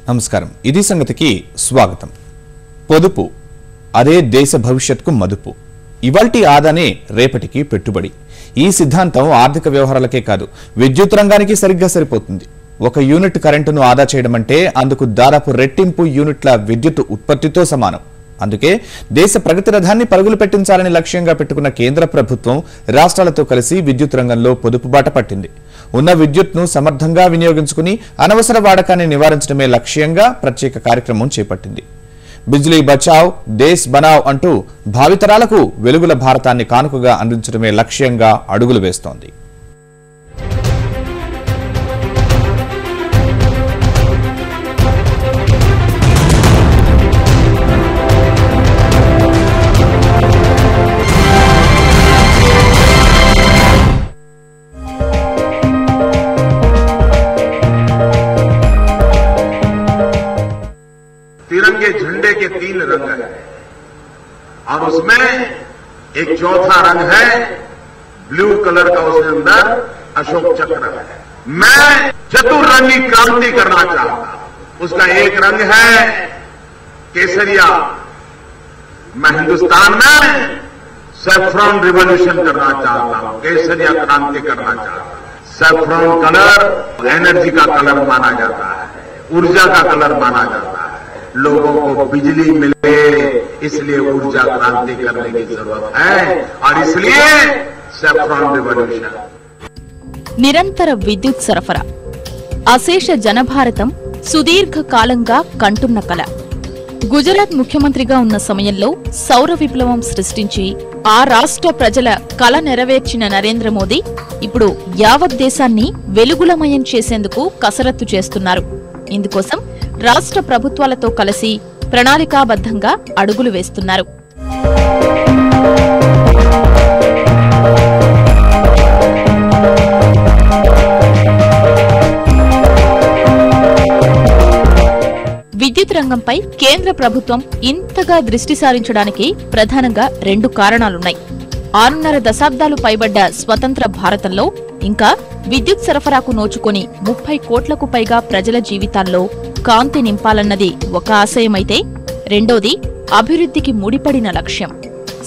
నమస్కారం ఇది సంగతికి స్వాగతం పొదుపు అదే దేశ భవిష్యత్తుకు మదుపు ఇవాల్టి ఆదానే రేపటికి పెట్టుబడి ఈ సిద్ధాంతం ఆర్థిక వ్యవహారాలకే కాదు విద్యుత్ రంగానికి సరిగ్గా సరిపోతుంది ఒక యూనిట్ కరెంటును ఆదా చేయడం అంటే అందుకు దాదాపు రెట్టింపు యూనిట్ల విద్యుత్ ఉత్పత్తితో సమానం అందుకే దేశ ప్రగతి రథాన్ని పరుగులు పెట్టించాలని లక్ష్యంగా పెట్టుకున్న కేంద్ర ప్రభుత్వం రాష్ట్రాలతో కలిసి విద్యుత్ రంగంలో పొదుపు బాట పట్టింది ఉన్న విద్యుత్ను సమర్థంగా వినియోగించుకుని అనవసర వాడకాన్ని నివారించడమే లక్ష్యంగా ప్రత్యేక కార్యక్రమం చేపట్టింది బిజ్లీ బచావ్ దేశ్ బనావ్ అంటూ భావితరాలకు వెలుగుల భారతాన్ని కానుకగా అందించడమే లక్ష్యంగా అడుగులు వేస్తోంది तिरंगे झंडे के 3 रंग हैं और उसमें एक चौथा रंग है ब्लू कलर का उसके अंदर अशोक चक्र है। मैं चतुर्रंगी क्रांति करना चाहता हूं। उसका एक रंग है केसरिया। मैं हिंदुस्तान में सैफ्रॉन रिवॉल्यूशन करना चाहता हूं, केसरिया क्रांति करना चाहता हूं। सैफ्रॉन कलर एनर्जी का कलर माना जाता है, ऊर्जा का कलर माना जाता है। लोगों को बिजली मिले इसलिए ऊर्जा क्रांति करने की जरूरत है और इसलिए सैफ्रॉन रिवॉल्यूशन। నిరంతర విద్యుత్ సరఫరా అశేష జనభారతం సుదీర్ఘ కాలంగా కంటున్న కల. గుజరాత్ ముఖ్యమంత్రిగా ఉన్న సమయంలో సౌర విప్లవం సృష్టించి ఆ రాష్ట్ర ప్రజల కల నెరవేర్చిన నరేంద్ర మోదీ ఇప్పుడు యావత్ దేశాన్ని వెలుగులమయం చేసేందుకు కసరత్తు చేస్తున్నారు. ఇందుకోసం రాష్ట్ర ప్రభుత్వాలతో కలిసి ప్రణాళికాబద్ధంగా అడుగులు వేస్తున్నారు. విద్యుత్ రంగంపై కేంద్ర ప్రభుత్వం ఇంతగా దృష్టి సారించడానికి ప్రధానంగా 2 కారణాలున్నాయి. 6.5 దశాబ్దాలు పైబడ్డ స్వతంత్ర భారతంలో ఇంకా విద్యుత్ సరఫరాకు నోచుకొని 30 కోట్లకు పైగా ప్రజల జీవితాల్లో కాంతి నింపాలన్నది ఒక ఆశయమైతే రెండోది అభివృద్ధికి ముడిపడిన లక్ష్యం.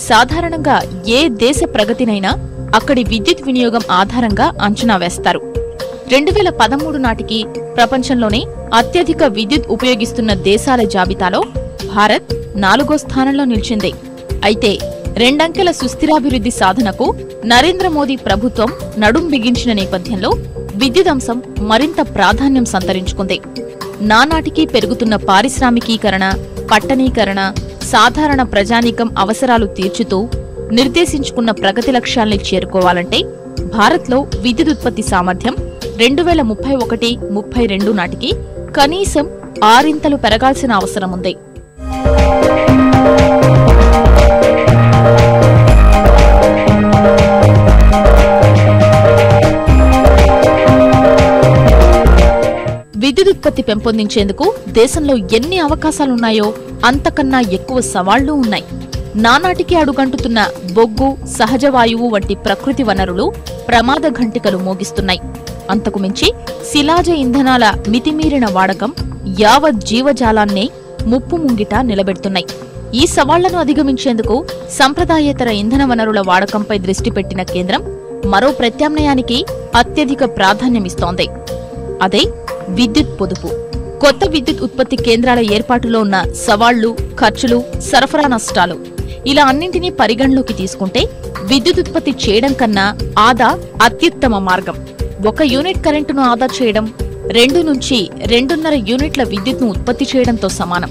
సాధారణంగా ఏ దేశ ప్రగతినైనా అక్కడి విద్యుత్ వినియోగం ఆధారంగా అంచనా వేస్తారు. 2013 నాటికి ప్రపంచంలోనే అత్యధిక విద్యుత్ ఉపయోగిస్తున్న దేశాల జాబితాలో భారత్ 4వ స్థానంలో నిలిచింది. అయితే 2 అంకెల సుస్థిరాభివృద్ధి సాధనకు నరేంద్ర మోదీ ప్రభుత్వం నడుం బిగించిన నేపథ్యంలో విద్యుత్ అంశం మరింత ప్రాధాన్యం సంతరించుకుంది. నానాటికి పెరుగుతున్న పారిశ్రామికీకరణ, పట్టణీకరణ, సాధారణ ప్రజానీకం అవసరాలు తీర్చుతూ నిర్దేశించుకున్న ప్రగతి లక్ష్యాల్ని చేరుకోవాలంటే భారత్లో విద్యుత్ ఉత్పత్తి సామర్థ్యం 2031-32 నాటికి కనీసం 6 పెరగాల్సిన అవసరముంది. విద్యుత్ ఉత్పత్తి పెంపొందించేందుకు దేశంలో ఎన్ని అవకాశాలున్నాయో అంతకన్నా ఎక్కువ సవాళ్లూ ఉన్నాయి. నానాటికి అడుగంటుతున్న బొగ్గు, సహజ వాయువు వంటి ప్రకృతి వనరులు ప్రమాద ఘంటికలు మోగిస్తున్నాయి. అంతకుమించి శిలాజ ఇంధనాల మితిమీరిన వాడకం యావత్ జీవజాలాన్నే ముప్పు ముంగిట నిలబెడుతున్నాయి. ఈ సవాళ్లను అధిగమించేందుకు సంప్రదాయేతర ఇంధన వనరుల వాడకంపై దృష్టి పెట్టిన కేంద్రం మరో ప్రత్యామ్నాయానికి అత్యధిక ప్రాధాన్యమిస్తోంది. అదే విద్యుత్ పొదుపు. కొత్త విద్యుత్ ఉత్పత్తి కేంద్రాల ఏర్పాటులో ఉన్న సవాళ్లు, ఖర్చులు, సరఫరా నష్టాలు ఇలా అన్నింటినీ పరిగణలోకి తీసుకుంటే విద్యుత్ ఉత్పత్తి చేయడం కన్నా ఆదా అత్యుత్తమ మార్గం. 1 యూనిట్ కరెంటును ఆదా చేయడం 2 నుంచి 2.5 యూనిట్ల విద్యుత్ను ఉత్పత్తి చేయడంతో సమానం.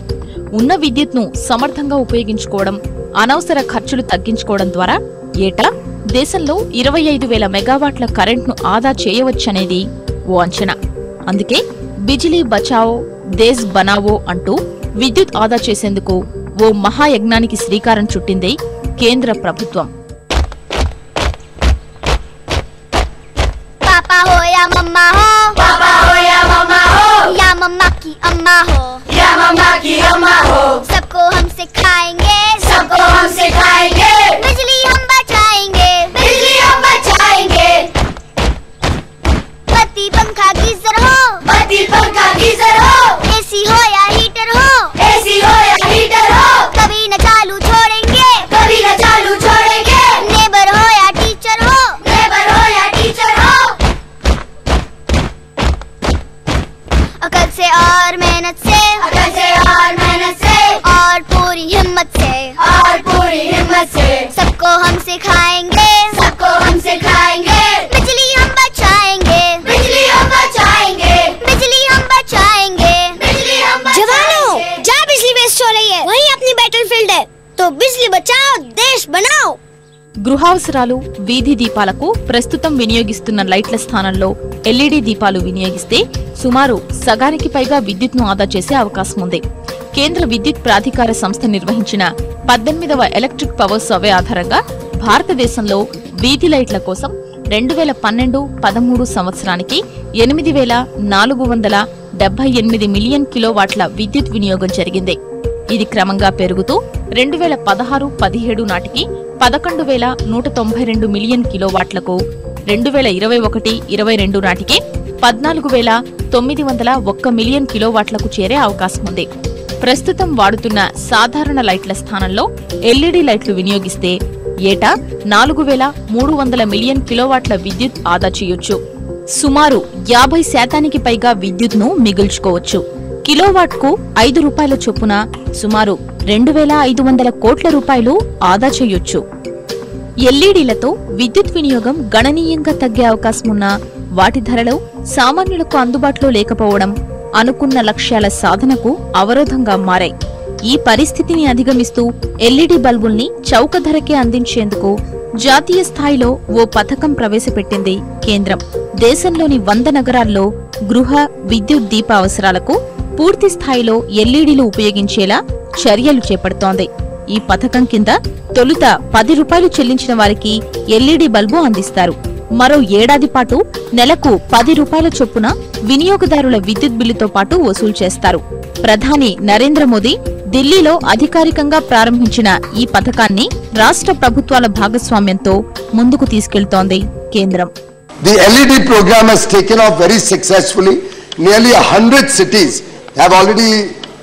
ఉన్న విద్యుత్ను సమర్థంగా ఉపయోగించుకోవడం, అనవసర ఖర్చులు తగ్గించుకోవడం ద్వారా ఏటా దేశంలో 25,000 మెగావాట్ల కరెంట్ను ఆదా చేయవచ్చనేది ఓ అంచనా. అందుకే బిజిలీ బచావో దేశ్ బనావో అంటూ విద్యుత్ ఆదా చేసేందుకు ఓ మహాయజ్ఞానికి శ్రీకారం చుట్టింది కేంద్ర ప్రభుత్వం. पापा हो या मम्मा हो, पापा हो या मम्मा हो, या मम्मा की अम्मा हो, या मम्मा की अम्मा हो, सबको हम सिखाएंगे, सबको हम सिखाएंगे, बिजली हम बचाएंगे, बिजली हम बचाएंगे। बत्ती पंखा गीजर हो, बत्ती पंखा गीजर हो, एसी हो से और मेहनत से, अकल से और मेहनत से, और पूरी हिम्मत से, और पूरी हिम्मत से सबको हम सिखाएंगे, सबको हम सिखाएंगे। बिजली हम बचाएंगे, बिजली हम बचाएंगे, बिजली हम बचाएंगे। बिजली हम जवानों, बचाएंगे। जहाँ बिजली वेस्ट हो रही है वहीं अपनी बैटलफील्ड है, तो बिजली बचाओ देश बनाओ। గృహావసరాలు వీధి దీపాలకు ప్రస్తుతం వినియోగిస్తున్న లైట్ల స్థానంలో ఎల్ఈడీ దీపాలు వినియోగిస్తే సుమారు సగానికి పైగా విద్యుత్ను ఆదా చేసే అవకాశం ఉంది. కేంద్ర విద్యుత్ ప్రాధికార సంస్థ నిర్వహించిన 18వ ఎలక్ట్రిక్ పవర్ సర్వే ఆధారంగా భారతదేశంలో వీధి లైట్ల కోసం 2012-13 సంవత్సరానికి 8,478 మిలియన్ కిలోవాట్ల విద్యుత్ వినియోగం జరిగింది. ఇది క్రమంగా పెరుగుతూ 2016-17 నాటికి 11,192 మిలియన్ కిలోవాట్లకు, 2021-22 నాటికి 14,901 మిలియన్ కిలోవాట్లకు చేరే అవకాశం ఉంది. ప్రస్తుతం వాడుతున్న సాధారణ లైట్ల స్థానంలో ఎల్ఈడీ లైట్లు వినియోగిస్తే ఏటా 4,300 మిలియన్ కిలోవాట్ల విద్యుత్ ఆదా చేయొచ్చు. సుమారు 50% పైగా విద్యుత్ను మిగుల్చుకోవచ్చు. కిలోవాట్కు 5 రూపాయల చొప్పున సుమారు 2,500 కోట్ల రూపాయలు ఆదా చేయొచ్చు. ఎల్ఈడీలతో విద్యుత్ వినియోగం గణనీయంగా తగ్గే అవకాశమున్నా వాటి ధరలు సామాన్యులకు అందుబాటులో లేకపోవడం అనుకున్న లక్ష్యాల సాధనకు అవరోధంగా మారాయి. ఈ పరిస్థితిని అధిగమిస్తూ ఎల్ఈడీ బల్బుల్ని చౌక ధరకే అందించేందుకు జాతీయ స్థాయిలో ఓ పథకం ప్రవేశపెట్టింది కేంద్రం. దేశంలోని 100 నగరాల్లో గృహ విద్యుత్ దీప అవసరాలకు పూర్తి స్థాయిలో ఎల్ఈడీలు ఉపయోగించేలా చర్యలు చేపడుతోంది. ఈ పథకం కింద తొలుత 10 రూపాయలు చెల్లించిన వారికి ఎల్ఈడీ బల్బు అందిస్తారు. మరో ఏడాది పాటు నెలకు 10 రూపాయల చొప్పున వినియోగదారుల విద్యుత్ బిల్లుతో పాటు వసూలు చేస్తారు. ప్రధాని నరేంద్ర మోదీ ఢిల్లీలో అధికారికంగా ప్రారంభించిన ఈ పథకాన్ని రాష్ట్ర ప్రభుత్వాల భాగస్వామ్యంతో ముందుకు తీసుకెళ్తోంది కేంద్రం. The LED program has taken off very successfully. Nearly 100 cities have already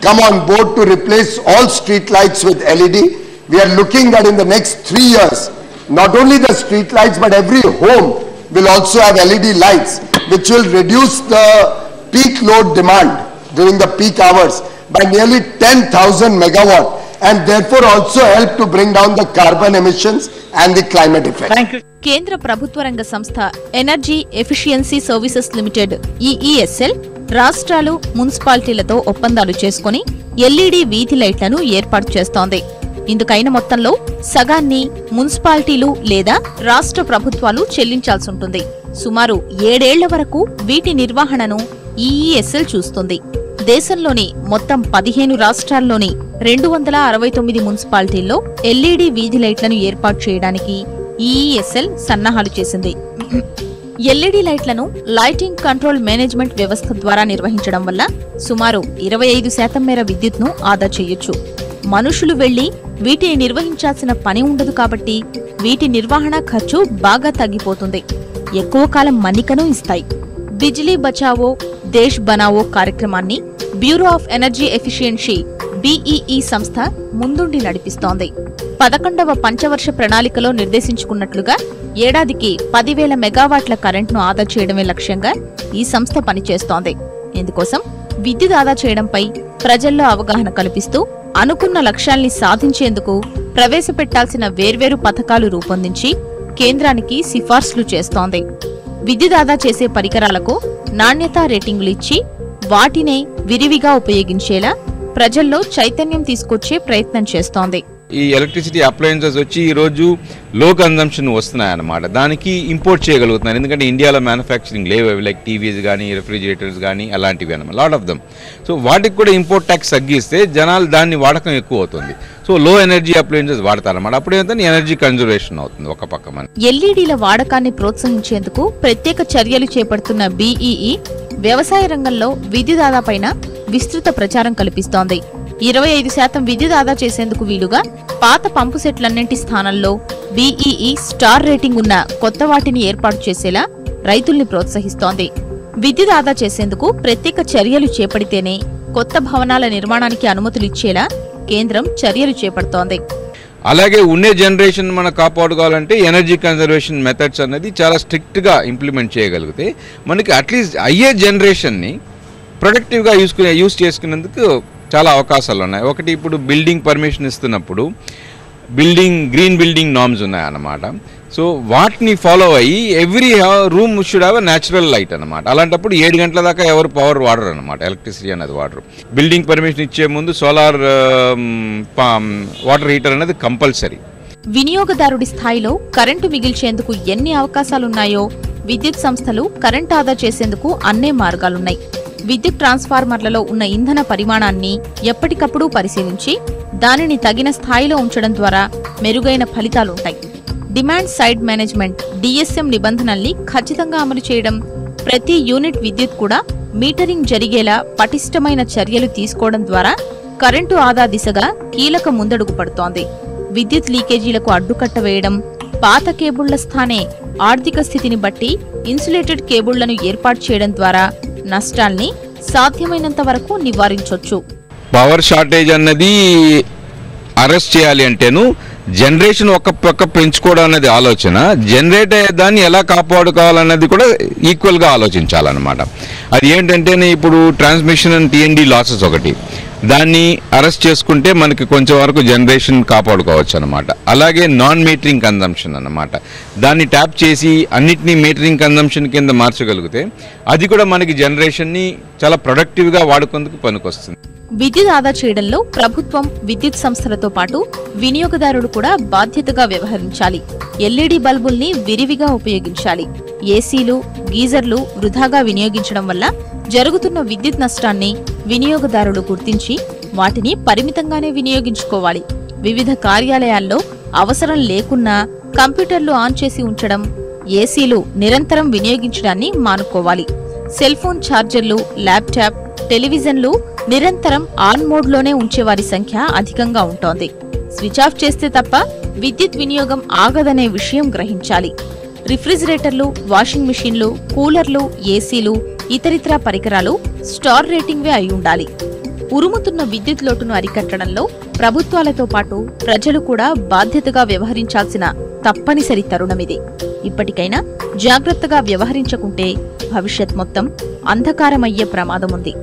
come on board to replace all street lights with LED. We are looking that in the next 3 years, not only the street lights but every home will also have LED lights, which will reduce the peak load demand during the peak hours by nearly 10,000 megawatt, and therefore also help to bring down the carbon emissions and the climate effect. కేంద్ర ప్రభుత్వ రంగ సంస్థ energy efficiency services limited EESL రాష్ట్రాలు మున్సిపాలిటీలతో ఒప్పందాలు చేసుకుని LED వీధి లైట్లను ఏర్పాటు చేస్తోంది. ఇందుకైన మొత్తంలో సగాన్ని మున్సిపాలిటీలు లేదా రాష్ట్ర ప్రభుత్వాలు చెల్లించాల్సుంటుంది. సుమారు 7 ఏళ్ల వరకు వీటి నిర్వహణను ఈఈఎస్ఎల్ చూస్తుంది. దేశంలోని మొత్తం 15 రాష్ట్రాల్లోని 269 మున్సిపాలిటీల్లో ఎల్ఈడీ వీధి లైట్లను ఏర్పాటు చేయడానికి ఈఈఎస్ఎల్ సన్నాహాలు చేసింది. ఎల్ఈడీ లైట్లను లైటింగ్ కంట్రోల్ మేనేజ్మెంట్ వ్యవస్థ ద్వారా నిర్వహించడం వల్ల సుమారు 25% మేర విద్యుత్ను ఆదా చేయొచ్చు. మనుషులు వెళ్లి వీటిని నిర్వహించాల్సిన పని ఉండదు కాబట్టి వీటి నిర్వహణ ఖర్చు బాగా తగ్గిపోతుంది. ఎక్కువ కాలం మన్నికను ఇస్తాయి. బిజిలీ బచావో దేశ్ బనావో కార్యక్రమాన్ని bureau of energy efficiency BEE సంస్థ ముందుండి నడిపిస్తోంది. 11వ పంచవర్ష ప్రణాళికలో నిర్దేశించుకున్నట్లుగా ఏడాదికి 10,000 మెగావాట్ల కరెంట్ను ఆదా చేయడమే లక్ష్యంగా ఈ సంస్థ పనిచేస్తోంది. ఇందుకోసం విద్యుత్ ఆదా చేయడంపై ప్రజల్లో అవగాహన కల్పిస్తూ అనుకున్న లక్ష్యాల్ని సాధించేందుకు ప్రవేశపెట్టాల్సిన వేర్వేరు పథకాలు రూపొందించి కేంద్రానికి సిఫార్సులు చేస్తోంది. విద్యుత్ ఆదా చేసే పరికరాలకు నాణ్యతా రేటింగులు ఇచ్చి వాటినే విరివిగా ఉపయోగించేలా ప్రజల్లో చైతన్యం తీసుకొచ్చే ప్రయత్నం చేస్తోంది. ఈ ఎలక్ట్రిసిటీ అప్లయన్సెస్ వచ్చి ఈరోజు లో కన్జంప్షన్ వస్తున్నాయన్నమాట. దానికి ఇంపోర్ట్ చేయగలుగుతున్నారు. ఎందుకంటే ఇండియాలో మ్యానుఫ్యాక్చరింగ్ లేవు, అవి లైక్ టీవీస్ కానీ రెఫ్రిజిరేటర్స్ కానీ అలాంటివి అన్నమాట, లాట్ ఆఫ్ దమ్. సో వాటికి కూడా ఇంపోర్ట్ ట్యాక్స్ తగ్గిస్తే జనాలు దాన్ని వాడకం ఎక్కువ అవుతుంది. సో లో ఎనర్జీ అప్లయన్సెస్ వాడతారన్నమాట. అప్పుడేంటే ఎనర్జీ కన్జర్వేషన్ అవుతుంది ఒక పక్క. మన ఎల్ఈడీల వాడకాన్ని ప్రోత్సహించేందుకు ప్రత్యేక చర్యలు చేపడుతున్న బీఈఈ వ్యవసాయ రంగంలో విద్యుత్ ఆదాపైన విస్తృత ప్రచారం కల్పిస్తోంది. 25% విద్యుత్ ఆదా చేసేందుకు వీలుగా పాత పంపు సెట్లన్నింటి స్థానంలో బీఈఈ స్టార్ రేటింగ్ ఉన్న కొత్త వాటిని ఏర్పాటు చేసేలా రైతుల్ని ప్రోత్సహిస్తోంది. విద్యుత్ ఆదా చేసేందుకు ప్రత్యేక చర్యలు చేపడితేనే కొత్త భవనాల నిర్మాణానికి అనుమతులిచ్చేలా కేంద్రం చర్యలు చేపడుతోంది. అలాగే ఉండే జనరేషన్ మనం కాపాడుకోవాలంటే ఎనర్జీ కన్జర్వేషన్ మెథడ్స్ అనేది చాలా స్ట్రిక్ట్గా ఇంప్లిమెంట్ చేయగలిగితే మనకి అట్లీస్ట్ అయ్యే జనరేషన్ని ప్రొడక్టివ్గా యూస్ చేసుకునేందుకు చాలా అవకాశాలు ఉన్నాయి. ఒకటి, ఇప్పుడు బిల్డింగ్ పర్మిషన్ ఇస్తున్నప్పుడు గ్రీన్ బిల్డింగ్ నార్మ్స్ ఉన్నాయన్నమాట. సో వాటిని ఫాలో అయ్యి every room should have a natural light అనమాట. అలాంటప్పుడు 7 గంటల దాకా ఎవరు పవర్ వాడరు అనమాట, ఎలక్ట్రిసిటీ అనేది వాడరు. బిల్డింగ్ పర్మిషన్ ఇచ్చే ముందు సోలార్ వాటర్ హీటర్ అనేది కంపల్సరీ. వినియోగదారుడి స్థాయిలో కరెంటు మిగిల్చేందుకు ఎన్ని అవకాశాలున్నాయో విద్యుత్ సంస్థలు కరెంట్ ఆదా చేసేందుకు అన్నే మార్గాలున్నాయి. విద్యుత్ ట్రాన్స్ఫార్మర్లలో ఉన్న ఇంధన పరిమాణాన్ని ఎప్పటికప్పుడు పరిశీలించి దానిని తగిన స్థాయిలో ఉంచడం ద్వారా మెరుగైన ఫలితాలుంటాయి. డిమాండ్ సైడ్ మేనేజ్మెంట్ DSM నిబంధనల్ని ఖచ్చితంగా అమలు చేయడం, ప్రతి యూనిట్ విద్యుత్ కూడా మీటరింగ్ జరిగేలా పటిష్టమైన చర్యలు తీసుకోవడం ద్వారా కరెంటు ఆదా దిశగా కీలక ముందడుగు పడుతోంది. విద్యుత్ లీకేజీలకు అడ్డుకట్ట వేయడం, పాత కేబుళ్ల స్థానే ఆర్థిక స్థితిని బట్టి ఇన్సులేటెడ్ కేబుళ్లను ఏర్పాటు చేయడం ద్వారా నష్టాల్ని సాధ్యమైనంత వరకు నివారించొచ్చు. పవర్ షార్టేజ్ అన్నది అరెస్ట్ చేయాలి అంటేను జనరేషన్ ఒక పక్క పెంచుకోవడం అనేది ఆలోచన, జనరేట్ అయ్యే దాన్ని ఎలా కాపాడుకోవాలన్నది కూడా ఈక్వల్గా ఆలోచించాలన్నమాట. అది ఏంటంటే ఇప్పుడు ట్రాన్స్మిషన్ అండ్ TND లాసెస్ ఒకటి, దాన్ని అరెస్ట్ చేసుకుంటే మనకి కొంచెం వరకు జనరేషన్ కాపాడుకోవచ్చు అనమాట. అలాగే నాన్ మీటరింగ్ కన్జంప్షన్ అన్నమాట, దాన్ని ట్యాప్ చేసి అన్నిటినీ మీటరింగ్ కన్జంప్షన్ కింద మార్చగలిగితే అది కూడా మనకి జనరేషన్ని చాలా ప్రొడక్టివ్గా వాడుకుందుకు పనికొస్తుంది. విద్యుత్ ఆదా చేయడంలో ప్రభుత్వం, విద్యుత్ సంస్థలతో పాటు వినియోగదారుడు కూడా బాధ్యతగా వ్యవహరించాలి. LED బల్బుల్ని విరివిగా ఉపయోగించాలి. ఏసీలు, గీజర్లు వృధాగా వినియోగించడం వల్ల జరుగుతున్న విద్యుత్ నష్టాన్ని వినియోగదారులు గుర్తించి వాటిని పరిమితంగానే వినియోగించుకోవాలి. వివిధ కార్యాలయాల్లో అవసరం లేకున్నా కంప్యూటర్లు ఆన్ చేసి ఉంచడం, ఏసీలు నిరంతరం వినియోగించడాన్ని మానుకోవాలి. సెల్ ఫోన్ ఛార్జర్లు, ల్యాప్టాప్, టెలివిజన్లు నిరంతరం ఆన్ మోడ్లోనే ఉంచేవారి సంఖ్య అధికంగా ఉంటోంది. స్విచ్ ఆఫ్ చేస్తే తప్ప విద్యుత్ వినియోగం ఆగదనే విషయం గ్రహించాలి. రిఫ్రిజిరేటర్లు, వాషింగ్ మిషన్లు, కూలర్లు, ఏసీలు, ఇతరితర పరికరాలు స్టార్ రేటింగ్వే అయి ఉండాలి. ఉరుముతున్న విద్యుత్ లోటును అరికట్టడంలో ప్రభుత్వాలతో పాటు ప్రజలు కూడా బాధ్యతగా వ్యవహరించాల్సిన తప్పనిసరి తరుణమిది. ఇప్పటికైనా జాగ్రత్తగా వ్యవహరించకుంటే భవిష్యత్ మొత్తం అంధకారమయ్యే ప్రమాదముంది.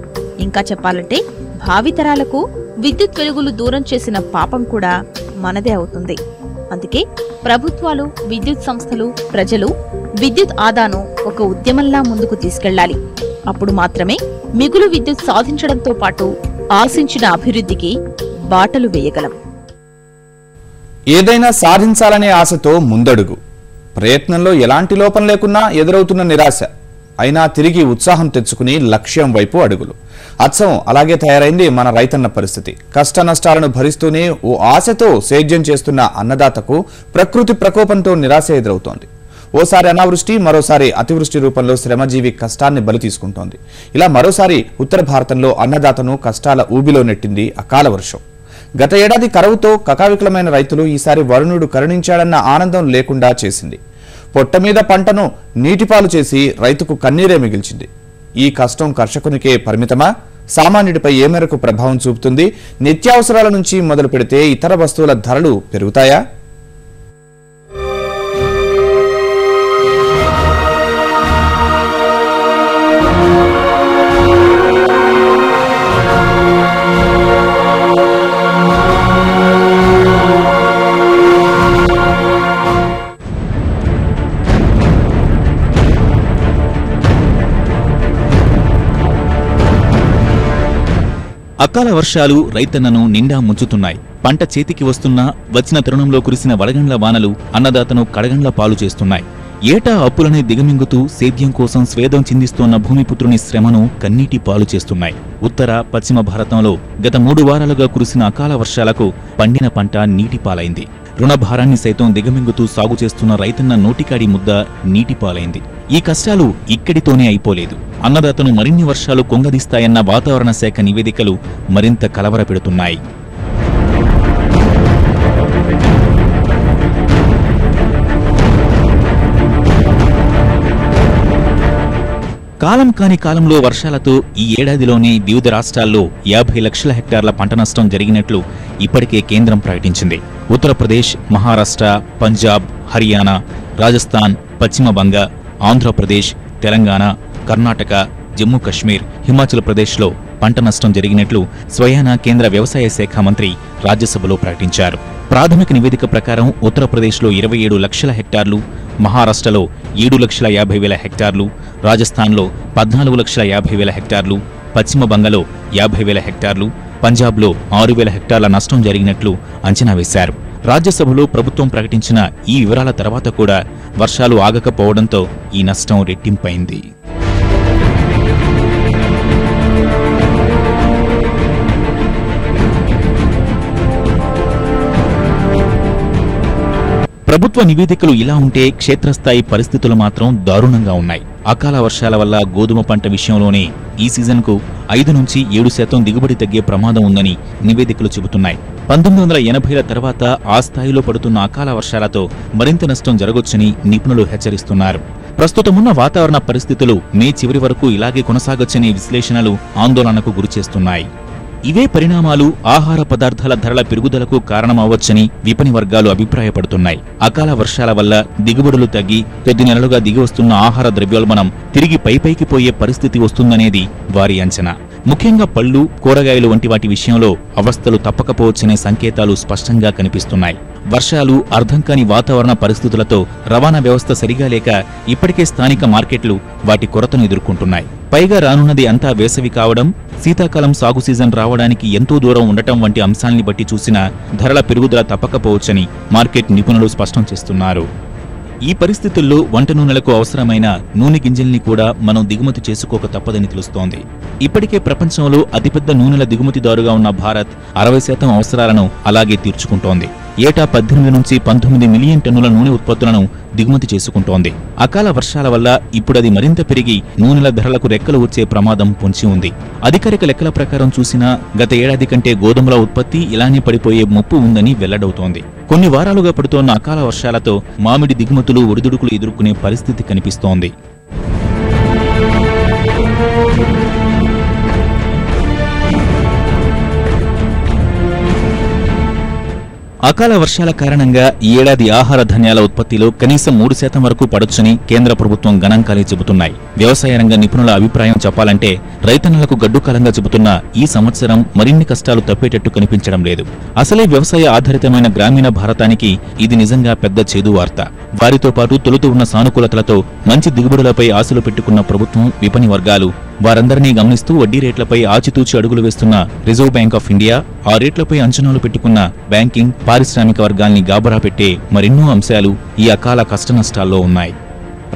ఇంకా చెప్పాలంటే భావితరాలకు విద్యుత్ వెలుగులు దూరం చేసిన పాపం కూడా మనదే అవుతుంది. అందుకే ప్రభుత్వాలు, విద్యుత్ సంస్థలు, ప్రజలు విద్యుత్ ఆదాను ఒక ఉద్యమంలా ముందుకు తీసుకెళ్లాలి. అప్పుడు మాత్రమే మిగులు విద్యుత్ సాధించడంతో పాటు ఆశించిన అభివృద్ధికి బాటలు వేయగలం. ఏదైనా సాధించాలనే ఆశతో ముందడుగు, ప్రయత్నంలో ఎలాంటి లోపం లేకున్నా ఎదురవుతున్న నిరాశ, అయినా తిరిగి ఉత్సాహం తెచ్చుకుని లక్ష్యం వైపు అడుగులు. అచ్చం అలాగే తయారైంది మన రైతన్న పరిస్థితి. కష్ట నష్టాలను భరిస్తూనే ఓ ఆశతో సేద్యం చేస్తున్న అన్నదాతకు ప్రకృతి ప్రకోపంతో నిరాశ ఎదురవుతోంది. ఓసారి అనావృష్టి, మరోసారి అతివృష్టి రూపంలో శ్రమజీవి కష్టాన్ని బలి తీసుకుంటోంది. ఇలా మరోసారి ఉత్తర భారతంలో అన్నదాతను కష్టాల ఊబిలో నెట్టింది అకాల వర్షం. గత ఏడాది కరువుతో కకావికలమైన రైతులు ఈసారి వరుణుడు కరుణించాడన్న ఆనందం లేకుండా చేసింది. పొట్ట మీద పంటను నీటిపాలు చేసి రైతుకు కన్నీరే మిగిల్చింది. ఈ కష్టం కర్షకునికే పరిమితమా? సామాన్యుడిపై ఏ మేరకు ప్రభావం చూపుతుంది? నిత్యావసరాల నుంచి మొదలు పెడితే ఇతర వస్తువుల ధరలు పెరుగుతాయా? అకాల వర్షాలు రైతన్నను నిండా ముంచుతున్నాయి. పంట చేతికి వస్తున్నా వచ్చిన తరుణంలో కురిసిన వడగండ్ల వానలు అన్నదాతను కడగండ్ల పాలు చేస్తున్నాయి. ఏటా అప్పులనే దిగమింగుతూ సేద్యం కోసం స్వేదం చిందిస్తోన్న భూమిపుత్రుని శ్రమను కన్నీటి పాలు చేస్తున్నాయి. ఉత్తర, పశ్చిమ భారతంలో గత 3 వారాలుగా కురిసిన అకాల వర్షాలకు పండిన పంట నీటిపాలైంది. రుణభారాన్ని సైతం దిగమింగుతూ సాగు చేస్తున్న రైతన్న నోటికాడి ముద్ద నీటిపాలైంది. ఈ కష్టాలు ఇక్కడితోనే అయిపోలేదు. అన్నదాతను మరిన్ని వర్షాలు కొంగదీస్తాయన్న వాతావరణ శాఖ నివేదికలు మరింత కలవరపెడుతున్నాయి. కాలం కాని కాలంలో వర్షాలతో ఈ ఏడాదిలోనే వివిధ రాష్ట్రాల్లో 50 లక్షల హెక్టార్ల పంట నష్టం జరిగినట్లు ఇప్పటికే కేంద్రం ప్రకటించింది. ఉత్తరప్రదేశ్, మహారాష్ట్ర, పంజాబ్, హర్యానా, రాజస్థాన్, పశ్చిమ బంగా, ఆంధ్రప్రదేశ్, తెలంగాణ, కర్ణాటక, జమ్మూ కశ్మీర్, హిమాచల్ ప్రదేశ్లో పంట నష్టం జరిగినట్లు స్వయానా కేంద్ర వ్యవసాయ శాఖ మంత్రి రాజ్యసభలో ప్రకటించారు. ప్రాథమిక నివేదిక ప్రకారం ఉత్తరప్రదేశ్లో 27 లక్షల హెక్టార్లు, మహారాష్ట్రలో 7,50,000 హెక్టార్లు, రాజస్థాన్లో 14,50,000 హెక్టార్లు, పశ్చిమ బంగాల్లో 50,000 హెక్టార్లు, పంజాబ్లో 6,000 హెక్టార్ల నష్టం జరిగినట్లు అంచనా వేశారు. రాజ్యసభలో ప్రభుత్వం ప్రకటించిన ఈ వివరాల తర్వాత కూడా వర్షాలు ఆగకపోవడంతో ఈ నష్టం రెట్టింపైంది. ప్రభుత్వ నివేదికలు ఇలా ఉంటే క్షేత్రస్థాయి పరిస్థితులు మాత్రం దారుణంగా ఉన్నాయి. అకాల వర్షాల వల్ల గోధుమ పంట విషయంలోనే ఈ సీజన్కు 5 నుంచి 7% దిగుబడి తగ్గే ప్రమాదం ఉందని నివేదికలు చెబుతున్నాయి. 1980ల తర్వాత ఆ స్థాయిలో పడుతున్న అకాల వర్షాలతో మరింత నష్టం జరగొచ్చని నిపుణులు హెచ్చరిస్తున్నారు. ప్రస్తుతమున్న వాతావరణ పరిస్థితులు మే చివరి వరకు ఇలాగే కొనసాగొచ్చని విశ్లేషణలు ఆందోళనకు గురిచేస్తున్నాయి. ఇవే పరిణామాలు ఆహార పదార్థాల ధరల పెరుగుదలకు కారణమవ్వొచ్చని విపణి వర్గాలు అభిప్రాయపడుతున్నాయి. అకాల వర్షాల వల్ల దిగుబడులు తగ్గి కొద్ది నెలలుగా దిగివస్తున్న ఆహార ద్రవ్యోల్బణం తిరిగి పైపైకి పోయే పరిస్థితి వస్తుందనేది వారి అంచనా. ముఖ్యంగా పళ్లు, కూరగాయలు వంటి వాటి విషయంలో అవస్థలు తప్పకపోవచ్చనే సంకేతాలు స్పష్టంగా కనిపిస్తున్నాయి. వర్షాలు, అర్థం కాని వాతావరణ పరిస్థితులతో రవాణా వ్యవస్థ సరిగా లేక ఇప్పటికే స్థానిక మార్కెట్లు వాటి కొరతను ఎదుర్కొంటున్నాయి. పైగా రానున్నది అంతా వేసవి కావడం, శీతాకాలం సాగు సీజన్ రావడానికి ఎంతో దూరం ఉండటం వంటి అంశాల్ని బట్టి చూసినా ధరల పెరుగుదల తప్పకపోవచ్చని మార్కెట్ నిపుణులు స్పష్టం చేస్తున్నారు. ఈ పరిస్థితుల్లో వంట నూనెలకు అవసరమైన నూనె గింజల్ని కూడా మనం దిగుమతి చేసుకోక తప్పదని తెలుస్తోంది. ఇప్పటికే ప్రపంచంలో అతిపెద్ద నూనెల దిగుమతిదారుగా ఉన్న భారత్ 60% అవసరాలను అలాగే తీర్చుకుంటోంది. ఏటా 18 నుంచి 19 మిలియన్ టన్నుల నూనె ఉత్పత్తులను దిగుమతి చేసుకుంటోంది. అకాల వర్షాల వల్ల ఇప్పుడది మరింత పెరిగి నూనెల ధరలకు రెక్కలు వచ్చే ప్రమాదం పొంచి ఉంది. అధికారిక లెక్కల ప్రకారం చూసినా గత ఏడాది కంటే గోధుమల ఉత్పత్తి ఇలానే పడిపోయే ముప్పు ఉందని వెల్లడవుతోంది. కొన్ని వారాలుగా పడుతోన్న అకాల వర్షాలతో మామిడి దిగుమతులు ఒడిదుడుకులు ఎదుర్కొనే పరిస్థితి కనిపిస్తోంది. అకాల వర్షాల కారణంగా ఈ ఏడాది ఆహార ధాన్యాల ఉత్పత్తిలో కనీసం 3% వరకు పడొచ్చని కేంద్ర ప్రభుత్వం గణాంకాలే చెబుతున్నాయి. వ్యవసాయ రంగ నిపుణుల అభిప్రాయం చెప్పాలంటే రైతన్నలకు గడ్డుకాలంగా చెబుతున్న ఈ సంవత్సరం మరిన్ని కష్టాలు తప్పేటట్టు కనిపించడం లేదు. అసలే వ్యవసాయ ఆధారితమైన గ్రామీణ భారతానికి ఇది నిజంగా పెద్ద చేదు వార్త. వారితో పాటు తొలుతూ ఉన్న సానుకూలతలతో మంచి దిగుబడులపై ఆశలు పెట్టుకున్న ప్రభుత్వం, విపణి వర్గాలు వారందరినీ గమనిస్తూ వడ్డీ రేట్లపై ఆచితూచి అడుగులు వేస్తున్న రిజర్వ్ బ్యాంక్ ఆఫ్ ఇండియా, ఆ రేట్లపై అంచనాలు పెట్టుకున్న బ్యాంకింగ్, పారిశ్రామిక వర్గాల్ని గాబరా పెట్టే మరెన్నో అంశాలు ఈ అకాల కష్టనష్టాల్లో ఉన్నాయి.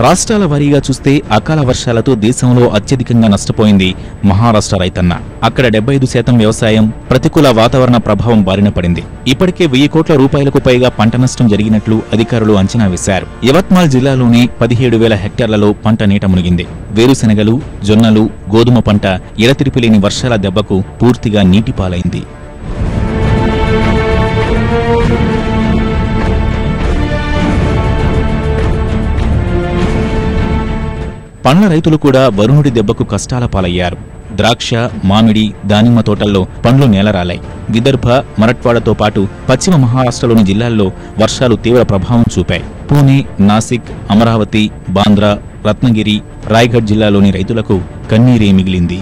రాష్ట్రాల వారీగా చూస్తే అకాల వర్షాలతో దేశంలో అత్యధికంగా నష్టపోయింది మహారాష్ట్ర రైతన్న. అక్కడ 75% వ్యవసాయం ప్రతికూల వాతావరణ ప్రభావం బారిన పడింది. ఇప్పటికే 1000 కోట్ల రూపాయలకు పైగా పంట నష్టం జరిగినట్లు అధికారులు అంచనా వేశారు. యవత్మాల్ జిల్లాలోనే 17,000 హెక్టార్లలో పంట నీట మునిగింది. వేరుశెనగలు, జొన్నలు, గోధుమ పంట ఎడతెరిపిలేని వర్షాల దెబ్బకు పూర్తిగా నీటిపాలైంది. పండ్ల రైతులు కూడా వరుణుడి దెబ్బకు కష్టాల పాలయ్యారు. ద్రాక్ష, మామిడి, దానిమ్మ తోటల్లో పండ్లు నేలరాలాయి. విదర్భ, మరట్వాడతో పాటు పశ్చిమ మహారాష్ట్రలోని జిల్లాల్లో వర్షాలు తీవ్ర ప్రభావం చూపాయి. పూణే, నాసిక్, అమరావతి, బాంద్రా, రత్నగిరి, రాయ్గఢ్ జిల్లాలోని రైతులకు కన్నీరే మిగిలింది.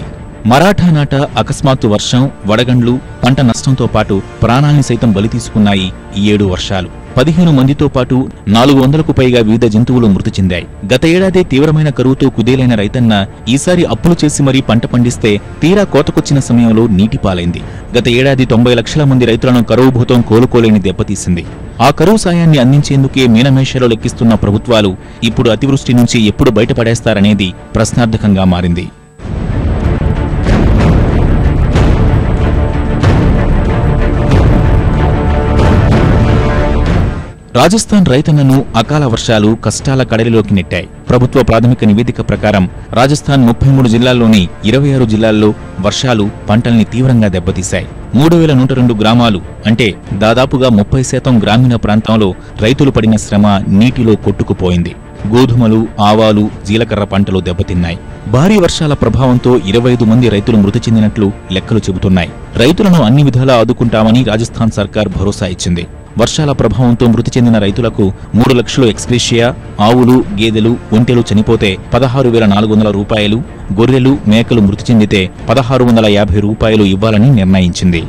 మరాఠా నాట అకస్మాత్తు వర్షం, వడగండ్లు, పంట నష్టంతో పాటు ప్రాణాల్ని సైతం బలి తీసుకున్నాయి ఈ 7 వర్షాలు. 15 మందితో పాటు 400కు పైగా వివిధ జంతువులు మృతి చెందాయి. గత ఏడాది తీవ్రమైన కరువుతో కుదేలైన రైతన్న ఈసారి అప్పులు చేసి మరీ పంట పండిస్తే తీరా కోతకొచ్చిన సమయంలో నీటిపాలైంది. గత ఏడాది 90 లక్షల మంది రైతులను కరువు భూతం కోలుకోలేని దెబ్బతీసింది. ఆ కరువు సాయాన్ని అందించేందుకే మీనమేషాలు లెక్కిస్తున్న ప్రభుత్వాలు ఇప్పుడు అతివృష్టి నుంచి ఎప్పుడు బయటపడేస్తారనేది ప్రశ్నార్థకంగా మారింది. రాజస్థాన్ రైతన్నను అకాల వర్షాలు కష్టాల కడలిలోకి నెట్టాయి. ప్రభుత్వ ప్రాథమిక నివేదిక ప్రకారం రాజస్థాన్ 33 జిల్లాల్లోని 26 జిల్లాల్లో వర్షాలు పంటల్ని తీవ్రంగా దెబ్బతీశాయి. 3102 గ్రామాలు అంటే దాదాపుగా 30% గ్రామీణ ప్రాంతంలో రైతులు పడిన శ్రమ నీటిలో కొట్టుకుపోయింది. గోధుమలు, ఆవాలు, జీలకర్ర పంటలు దెబ్బతిన్నాయి. భారీ వర్షాల ప్రభావంతో 25 మంది రైతులు మృతి చెందినట్లు లెక్కలు చెబుతున్నాయి. రైతులను అన్ని విధాలా ఆదుకుంటామని రాజస్థాన్ సర్కార్ భరోసా ఇచ్చింది. వర్షాల ప్రభావంతో మృతి చెందిన రైతులకు 3 లక్షలు ఎక్స్గ్రేషియా, ఆవులు, గేదెలు, ఒంటెలు చనిపోతే 16,400 రూపాయలు, గొర్రెలు, మేకలు మృతి చెందితే 1,650 రూపాయలు ఇవ్వాలని నిర్ణయించింది.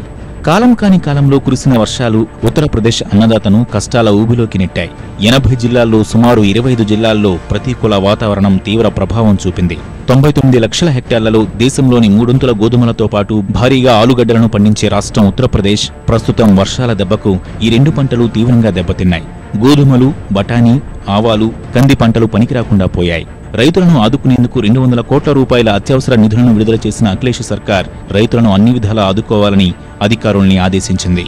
కాలం కాని కాలంలో కురిసిన వర్షాలు ఉత్తరప్రదేశ్ అన్నదాతను కష్టాల ఊబిలోకి నెట్టాయి. 80 జిల్లాల్లో సుమారు 25 జిల్లాల్లో ప్రతికూల వాతావరణం తీవ్ర ప్రభావం చూపింది. 99 లక్షల హెక్టార్లలో దేశంలోని 300 గోధుమలతో పాటు భారీగా ఆలుగడ్డలను పండించే రాష్ట్రం ఉత్తరప్రదేశ్ ప్రస్తుతం వర్షాల దెబ్బకు ఈ 2 పంటలు తీవ్రంగా దెబ్బతిన్నాయి. గోధుమలు, బఠానీ, ఆవాలు, కంది పంటలు పనికిరాకుండా పోయాయి. రైతులను ఆదుకునేందుకు 200 కోట్ల రూపాయల అత్యవసర నిధులను విడుదల చేసిన అఖిలేష్ సర్కార్ రైతులను అన్ని విధాలా ఆదుకోవాలని అధికారుల్ని ఆదేశించింది.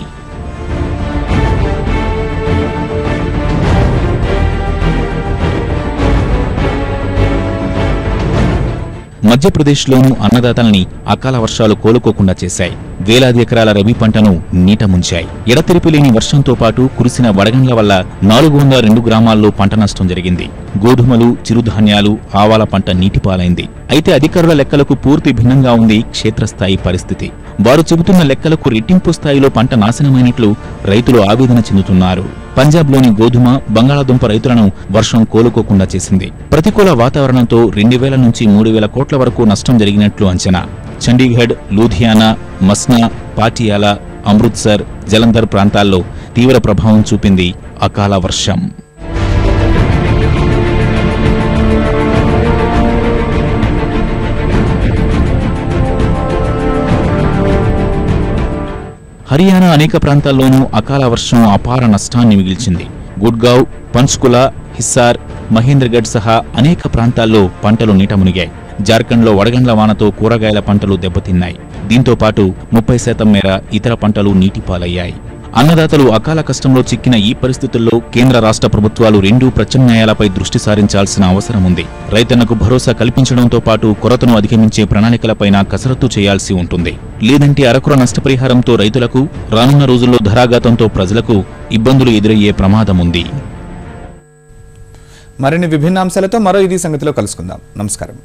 మధ్యప్రదేశ్లోనూ అన్నదాతల్ని అకాల వర్షాలు కోలుకోకుండా చేశాయి. వేలాది ఎకరాల రబీ పంటను నీట ముంచాయి. ఎడతెరిపిలేని వర్షంతో పాటు కురిసిన వడగండ్ల వల్ల 402 గ్రామాల్లో పంట నష్టం జరిగింది. గోధుమలు, చిరుధాన్యాలు, ఆవాల పంట నీటిపాలైంది. అయితే అధికారుల లెక్కలకు పూర్తి భిన్నంగా ఉంది క్షేత్రస్థాయి పరిస్థితి. వారు చెబుతున్న లెక్కలకు రెట్టింపు స్థాయిలో పంట నాశనమైనట్లు రైతులు ఆవేదన చెందుతున్నారు. పంజాబ్లోని గోధుమ, బంగాళాదుంప రైతులను వర్షం కోలుకోకుండా చేసింది. ప్రతికూల వాతావరణంతో 2,000 నుంచి 3,000 కోట్ల వరకు నష్టం జరిగినట్లు అంచనా. చండీగఢ్, లూధియానా, మస్నా, పాటియాలా, అమృత్సర్, జలంధర్ ప్రాంతాల్లో తీవ్ర ప్రభావం చూపింది అకాల వర్షం. హర్యానా అనేక ప్రాంతాల్లోనూ అకాల వర్షం అపార నష్టాన్ని మిగిల్చింది. గుడ్గావ్, పంచ్కులా, హిస్సార్, మహేంద్రగఢ్ సహా అనేక ప్రాంతాల్లో పంటలు నీట మునిగాయి. జార్ఖండ్లో వడగండ్ల వానతో కూరగాయల పంటలు దెబ్బతిన్నాయి. దీంతో పాటు 30% మేర ఇతర పంటలు నీటిపాలయ్యాయి. అన్నదాతలు అకాల కష్టంలో చిక్కిన ఈ పరిస్థితుల్లో కేంద్ర రాష్ట్ర ప్రభుత్వాలు 2 ప్రత్యామ్నాయాలపై దృష్టి సారించాల్సిన అవసరం ఉంది. రైతన్నకు భరోసా కల్పించడంతో పాటు కొరతను అధిగమించే ప్రణాళికలపైన కసరత్తు చేయాల్సి ఉంటుంది. లేదంటే అరకుర నష్టపరిహారంతో రైతులకు, రానున్న రోజుల్లో ధరాఘాతంతో ప్రజలకు ఇబ్బందులు ఎదురయ్యే ప్రమాదం ఉంది. మరిన్ని విభిన్న అంశాలతో మరో ఇది సంగతిలో కలుసుకుందాం. నమస్కారం.